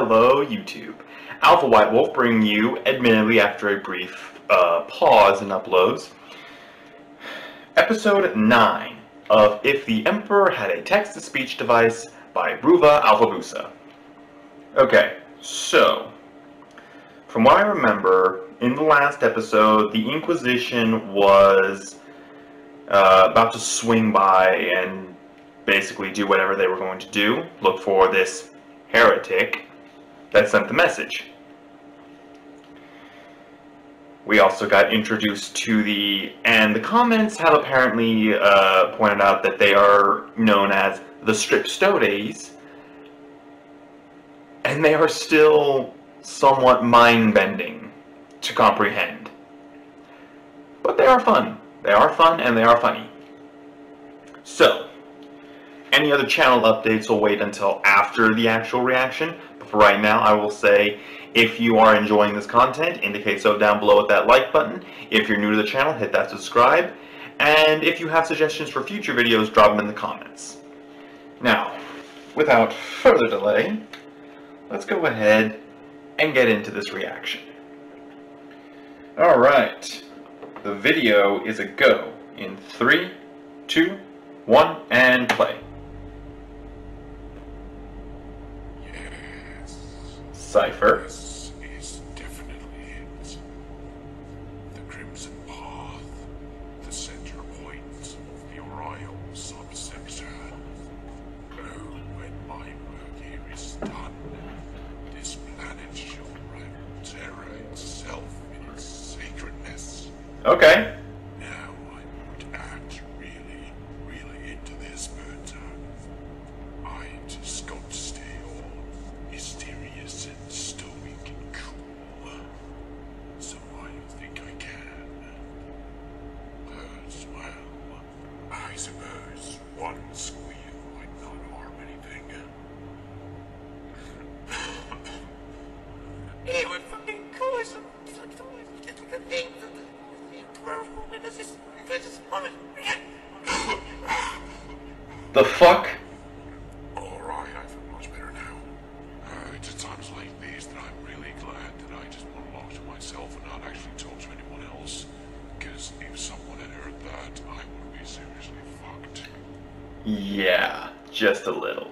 Hello YouTube. Alpha White Wolf bringing you, admittedly after a brief pause in uploads, episode 9 of If the Emperor Had a Text-to-Speech Device by Bruva Alfabusa. Okay, so, from what I remember, in the last episode, the Inquisition was about to swing by and basically do whatever they were going to do, look for this heretic that sent the message. We also got introduced to and the comments have apparently pointed out that they are known as the Stripstodes, and they are still somewhat mind-bending to comprehend. But they are fun. They are fun and they are funny. So, any other channel updates will wait until after the actual reaction, but for right now I will say, if you are enjoying this content, indicate so down below with that like button. If you're new to the channel, hit that subscribe. And if you have suggestions for future videos, drop them in the comments. Now, without further delay, let's go ahead and get into this reaction. Alright, the video is a go in 3, 2, 1, and play. Yes. Cypher. This is definitely it. The Crimson Path, the center point of the royal subsection. Oh, when my work here is done, this planet shall rival Terra itself in its sacredness. Okay. Now I would act really into this, but I just got to stay all mysterious and stoic and cool. So I don't think I can. But, well, I suppose one squeal might not harm anything. Anyway, fucking course. The fuck? Alright, I feel much better now. It's at times like these that I'm really glad that I just monologue to myself and not actually talk to anyone else. Because if someone had heard that, I would be seriously fucked. Yeah, just a little.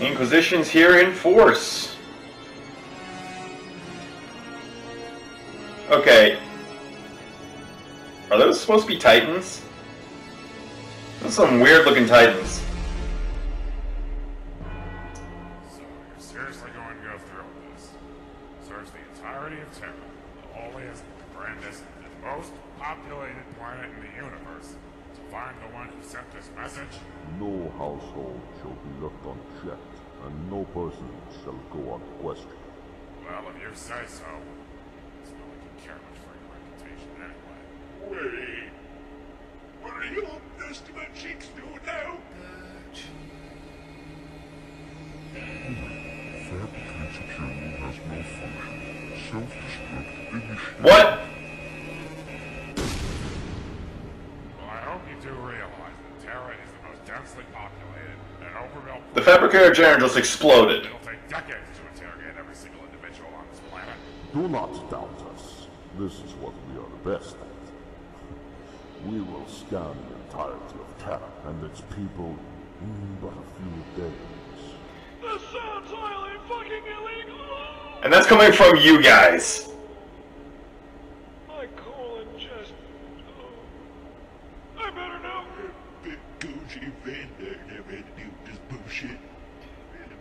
Inquisition's here in force. Okay. Are those supposed to be Titans? Those are some weird looking Titans. So, you're seriously going to go through with this? Search the entirety of Terra, the holiest, grandest, and most populated planet in the universe, to find the one who sent this message? No household shall be left unchecked, and no person shall go unquestioned. Well, if you say so. It's not like you care much for your reputation anyway. Wait. What are you old Testament cheeks doing now? Fabricated hero has no function. Self-destruct initiative. What? Well, I hope you do realize that Terra is the most densely populated and overbuilt. The fabricator generator just exploded. It'll take decades to interrogate every single individual on this planet. Do not doubt us. This is what we are the best at. We will scan the entirety of Terra and its people in but a few days. This sounds highly fucking illegal! And that's coming from you guys. My colon just... I better know. Big Gucci Vander never had to do this bullshit.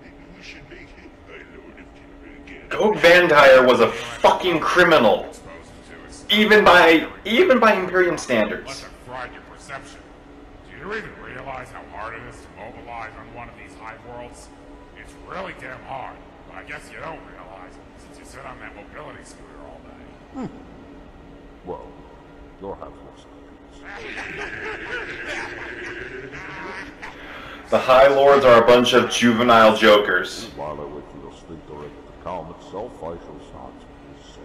Maybe we should make it my Lord of Terra again. Gog Vandire was a fucking criminal. Even by Imperium standards. Let them fried your perception. Do you even realize how hard it is to mobilize on one of these hive worlds? It's really damn hard, but I guess you don't realize since you sit on that mobility scooter all day. Well, you'll have no secrets. The High Lords are a bunch of juvenile jokers. While I wait for your state director to calm itself, I shall start this session.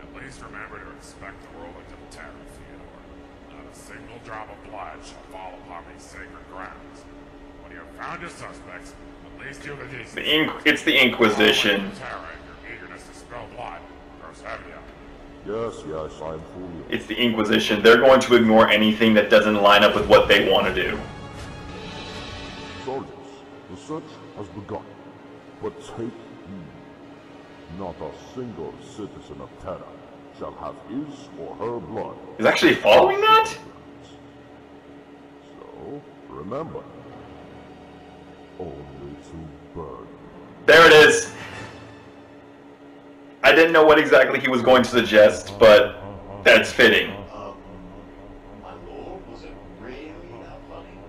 At least remember to expect the ruling of Terra, Theodore. Not a single drop of blood shall fall upon these sacred grounds. When you have found your suspects, at least you the decency. It's the Inquisition. Terra and your eagerness to spill blood grows heavier. Yes, I am fully. It's the Inquisition. They're going to ignore anything that doesn't line up with what they want to do. Soldiers, the search has begun. But take heed. Not a single citizen of Terra shall have his or her blood. He's actually following that? So, remember, only to burn. There it is. I didn't know what exactly he was going to suggest, but that's fitting. My lord, was it really that funny?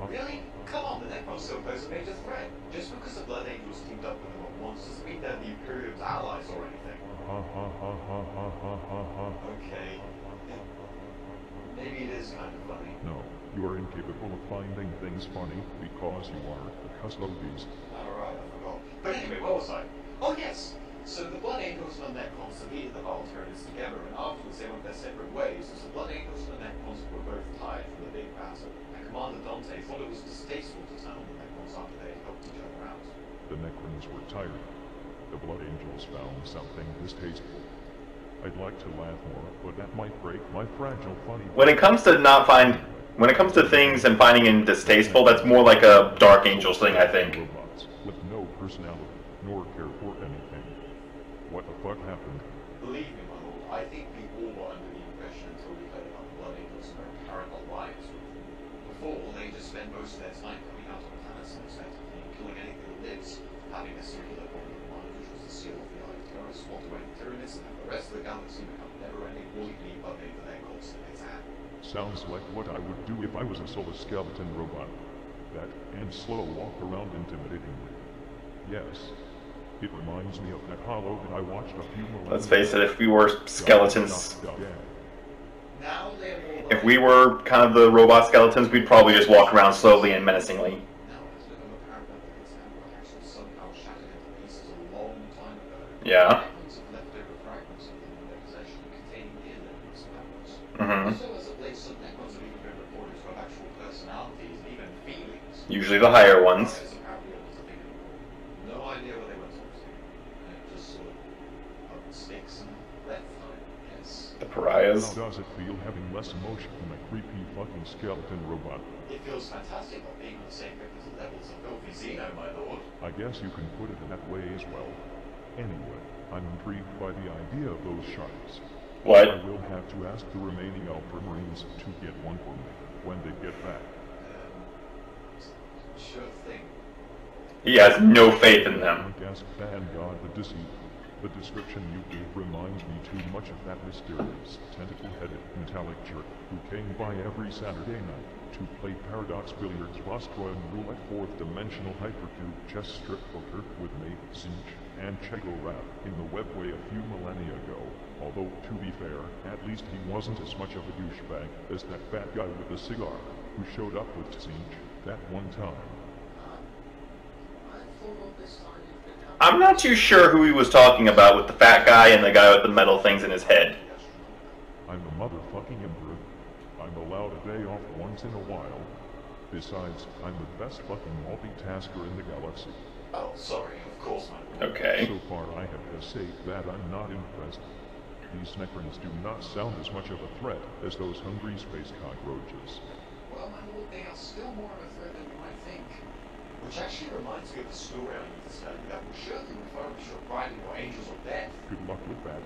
Really? Come on, the Necrons still pose a major threat. Just because the Blood Angels teamed up with them at once doesn't mean they're the Imperium's allies or anything. Okay. Maybe it is kind of funny. No, you are incapable of finding things funny because you are a custodian. Alright, I forgot. But anyway, what was I? Oh yes! So the Blood Angels and the Necrons defeated the Volunteers together, and afterwards they went their separate ways, as the Blood Angels and the Necrons were both tired from the big battle. And Commander Dante thought it was distasteful to turn on the Necrons after they had helped each other out. The Necrons were tired. The Blood Angels found something distasteful. I'd like to laugh more, but that might break my fragile funny... When it comes to things and finding it distasteful, that's more like a Dark Angels thing, I think. Robots with no personality, nor care for anything. What the fuck happened? Believe me, my lord, I think we all were under the impression until we heard about the Blood Angels and their parallel lives with them. Before, they just spent most of their time coming out on planets unexpectedly and killing anything that lives, having a singular goal in mind, which was to seal off the Eye of Terror, swat away the Tyranids, and have the rest of the galaxy become never-ending woolly puppet for their goals in its hand. Sounds like what I would do if I was a soulless skeleton robot. That and slow walk around intimidatingly. Yes. It reminds me of that hollow that I watched a few millennia. Let's face it, if we were skeletons, Now they're more if we were kind of the robot skeletons, we'd probably just walk around slowly and menacingly. Now it's become apparent that the Kitten were actually somehow shattered into pieces a long time ago. Yeah. Necrons have leftover fragments of them in their possession containing the elements of Necrons. Mm-hmm. So as of late, some Necrons have even been reported to have actual personalities and even feelings. Usually the higher ones. Pariahs apparently able to think anymore. No idea what they went on to. And it just sort of up sticks and left, I guess. The pariahs. How does it feel having less emotion than a creepy fucking skeleton robot? It feels fantastic not being on the same level as a filthy Xeno, my lord. I guess you can put it that way as well. Anyway, I'm intrigued by the idea of those sharks. What? I will have to ask the remaining Alpha Marines to get one for me when they get back. Sure thing. He has no faith in them. I guess Vanguard the Deceit. The description you gave reminds me too much of that mysterious, tentacle-headed, metallic jerk who came by every Saturday night to play Paradox Billiards, Vostroy, and Roulette, fourth-dimensional hypercube chess strip poker with me, Zinch, and Chego Rap in the webway a few millennia ago. Although, to be fair, at least he wasn't as much of a douchebag as that fat guy with the cigar who showed up with Zinch that one time. I'm not too sure who he was talking about with the fat guy and the guy with the metal things in his head. I'm the motherfucking emperor. I'm allowed a day off once in a while. Besides, I'm the best fucking multitasker in the galaxy. Oh, sorry, of course, my lord. Okay. So far I have to say that I'm not impressed. These Necrons do not sound as much of a threat as those hungry space cockroaches. Well, my lord, they are still more of a threat than you might think. Which actually reminds me of the story I need to tell you that will surely refurbish your pride in your angels of death. Good luck with that.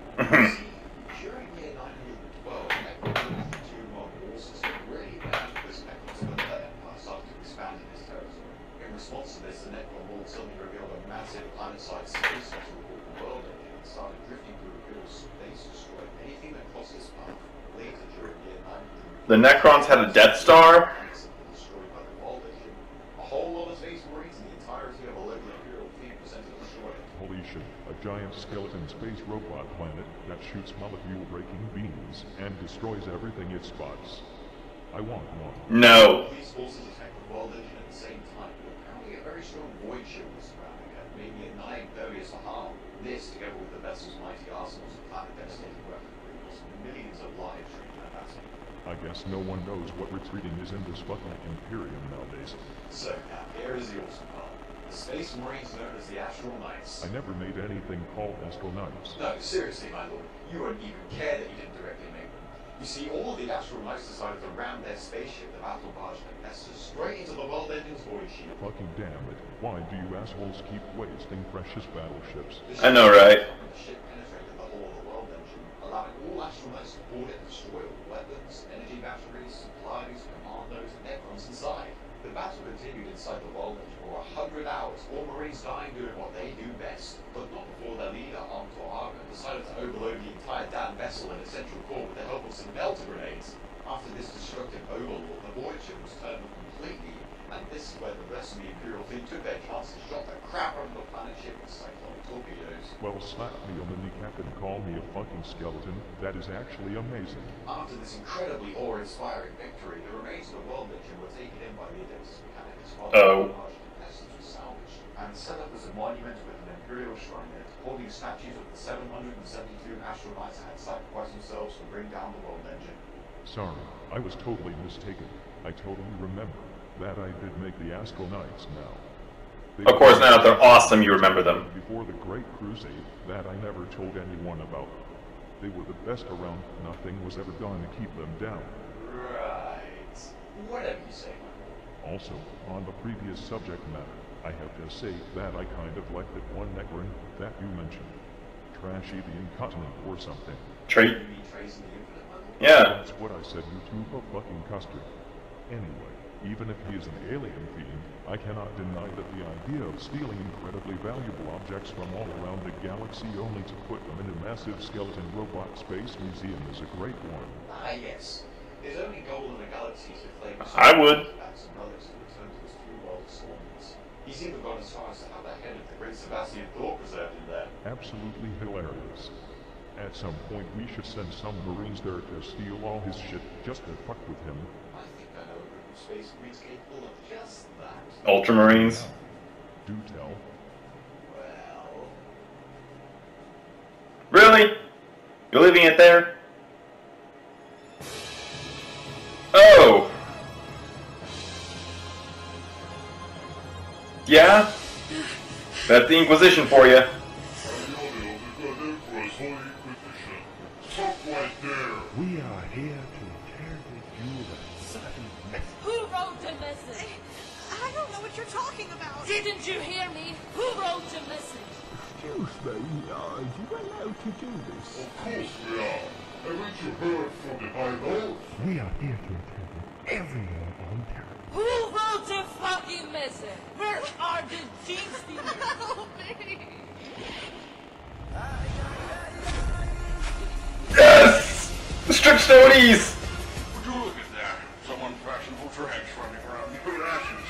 See, during year 912, Necrons the two modern war system really bad because Necrons of the Empire started to expand in this territory. In response to this, the Necron Lord suddenly revealed a massive planet-sized space shuttle called the World Engine and started drifting through Imperial space, destroying anything that crossed its path. Later, during year 900, The Necrons had a Death Star? destroyed by the World Engine. A whole lot of space marines and the entirety of a local Imperial fleet was sent to destroy it. Holy shit, a giant skeleton space robot planet that shoots molecule-breaking beams and destroys everything it spots. I want one. No. These forces attacked the world engine at the same time, but apparently a very strong void shield was surrounding it, making it nigh impervious to harm. This, together with the vessel's mighty arsenals of planet-devastating weaponry, cost millions of lives during that battle. I guess no one knows what retreating is in this fucking Imperium nowadays. So now, here is the awesome part. The Space Marines known as the Astral Knights. I never made anything called Astral Knights. No, seriously, my lord. You wouldn't even care that you didn't directly make them. You see, all of the Astral Knights decided to ram their spaceship, the battle barge Necrons, straight into the world engine's void shield. Fucking damn it. Why do you assholes keep wasting precious battleships? I know, right? The ship penetrated the hull of the world engine, allowing all Astral Knights to board it and destroy all weapons, energy batteries, supplies, commandos, and Necrons inside. The battle continued inside the world engine for 100 hours, all Marines dying doing what they do best, but not before their leader, Armed Argo, decided to overload the entire damn vessel in its central core with the help of some melter grenades. After this destructive overlord, the void ship was turned on completely, and this is where the rest of the Imperial fleet took their chance and shot the crap out of the planet ship with cyclonic torpedoes. Well, slap me on the kneecap and call me a fucking skeleton. That is actually amazing. After this incredibly awe-inspiring victory, the remains of the world engine were taken in by the Adeptus Mechanicus while the large contestants were salvaged, and set up as a monument with an Imperial shrine in it, holding statues of the 772 Astral Knights that had sacrificed themselves to bring down the world engine. Sorry, I was totally mistaken. I totally remember that I did make the Astral Knights now. Of course, now that they're awesome, you remember them. Before the Great Crusade, that I never told anyone about. They were the best around. Nothing was ever going to keep them down. Right. Whatever you say, my lord. Also, on the previous subject matter, I have to say that I kind of like that one Necron that you mentioned. Trashy the Incontinent or something. Treat. You mean tracing the infinite, my lord? Yeah. That's what I said, you two a fucking custard. Anyway, even if he is an alien fiend, I cannot deny that the idea of stealing incredibly valuable objects from all around the galaxy only to put them in a massive skeleton robot space museum is a great one. Ah, yes. There's only gold in the galaxy to claim I would. backs and relics to return to his true world of Swords. He's even gone as far as to have the head of the great Sebastian Thor preserved in there. Absolutely hilarious. At some point, we should send some Marines there to steal all his shit just to fuck with him. I think I know a group of space marines capable of just that. Ultramarines. Do tell. Well... Really? You're leaving it there? Oh! Yeah? That's the Inquisition for you. We are here to interrogate you with a certain message. Who wrote the message? I don't know what you're talking about. Didn't you hear me? Who wrote the message? Excuse me, are you allowed to do this? Of course we are. Haven't you heard from the High Lord? We are here to interrogate everyone on Terra. Who wrote the fucking message? Where are the gene stealers? Help me. Yes! The strip stonies! Would you look at that? Some unfashionable trash running around in ashes.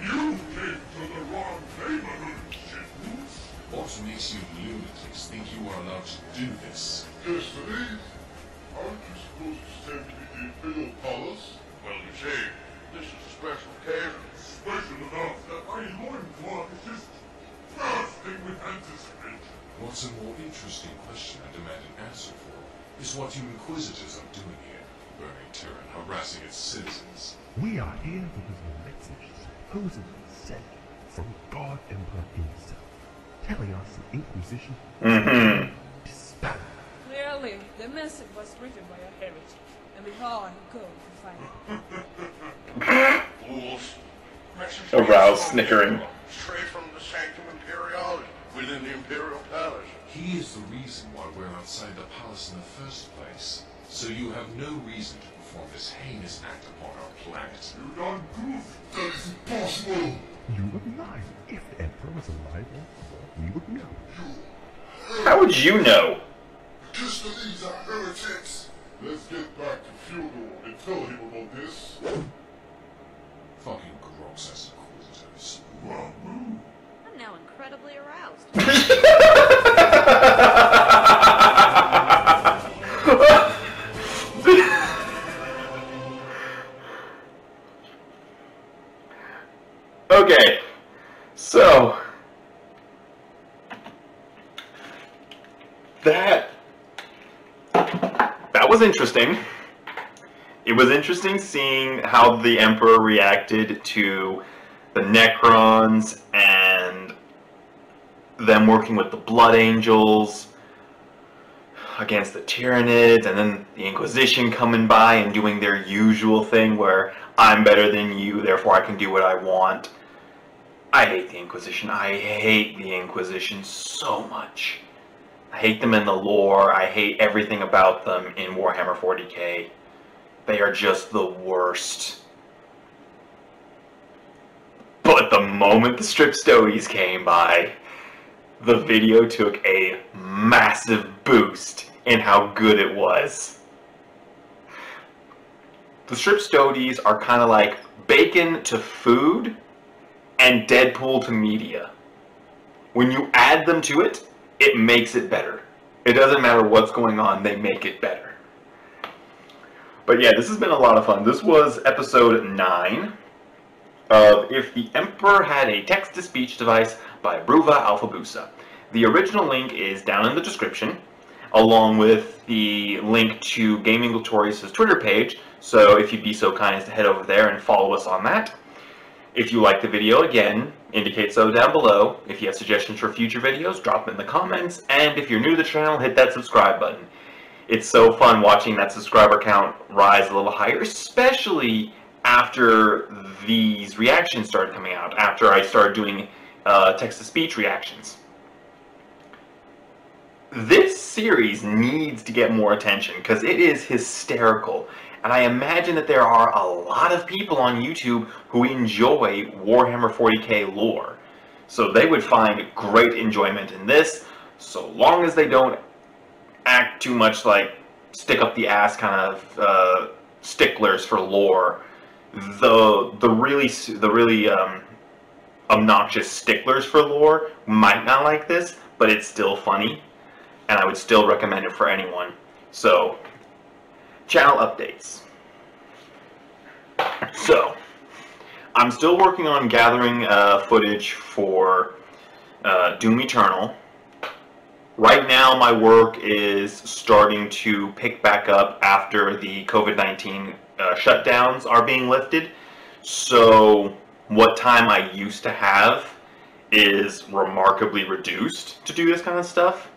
You came to the wrong neighborhood, kittens. What makes you lunatics think you are allowed to do this? Destiny? Aren't you supposed to stand to the Imperial Palace? Well, you see, this is a special occasion. Special enough that my loincloth is just bursting with anticipation. What's a more interesting question I demand an answer for is what you Inquisitors are doing here, burning Terra and harassing its citizens. We are here because of a message supposedly sent from God Emperor himself, telling us the Inquisition disbanded. Clearly, the message was written by a heretic, and we all go to find it. Fools. Message Aroused snickering. straight from the Sanctum Imperialis within the Imperial Palace. He is the reason why we're outside the palace in the first place, so you have no reason to perform this heinous act upon our planet. You don't prove that is impossible. You would lie. If the Emperor was alive or dead, we would know. How would you know? Just these are heretics. Let's get back to Fyodor and tell him about this. Fucking gross as Inquisitors. Wrong I'm now incredibly aroused. was interesting. It was interesting seeing how the Emperor reacted to the Necrons and them working with the Blood Angels against the Tyranids, and then the Inquisition coming by and doing their usual thing where I'm better than you, therefore I can do what I want. I hate the Inquisition. I hate the Inquisition so much. I hate them in the lore. I hate everything about them in Warhammer 40k. They are just the worst. But the moment the strip stogies came by, the video took a massive boost in how good it was. The strip stogies are kind of like bacon to food and Deadpool to media. When you add them to it, it makes it better. It doesn't matter what's going on, they make it better. But yeah, this has been a lot of fun. This was episode 9 of If the Emperor Had a Text-to-Speech Device by Bruva Alfabusa. The original link is down in the description, along with the link to Gaming Glorious' Twitter page, so if you'd be so kind as to head over there and follow us on that. If you liked the video, again, indicate so down below. If you have suggestions for future videos, drop them in the comments, and if you're new to the channel, hit that subscribe button. It's so fun watching that subscriber count rise a little higher, especially after these reactions started coming out, after I started doing text-to-speech reactions. This series needs to get more attention because it is hysterical, and I imagine that there are a lot of people on YouTube who enjoy Warhammer 40k lore, so they would find great enjoyment in this, so long as they don't act too much like stick up the ass kind of sticklers for lore. The really obnoxious sticklers for lore might not like this, but it's still funny, and I would still recommend it for anyone. So, channel updates. So, I'm still working on gathering footage for Doom Eternal. Right now, my work is starting to pick back up after the COVID-19 shutdowns are being lifted. So, what time I used to have is remarkably reduced to do this kind of stuff.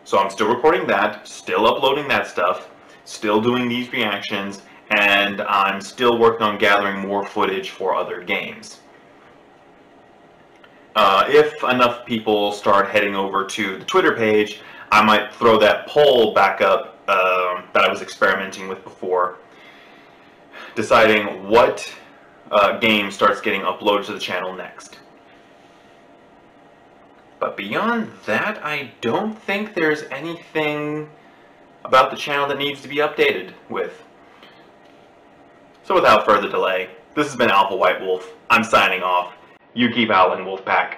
So I'm still recording that, still uploading that stuff, still doing these reactions, and I'm still working on gathering more footage for other games. If enough people start heading over to the Twitter page, I might throw that poll back up that I was experimenting with before, deciding what game starts getting uploaded to the channel next. But beyond that, I don't think there's anything about the channel that needs to be updated with. So without further delay, this has been Alpha White Wolf. I'm signing off. You keep howling, Wolfpack.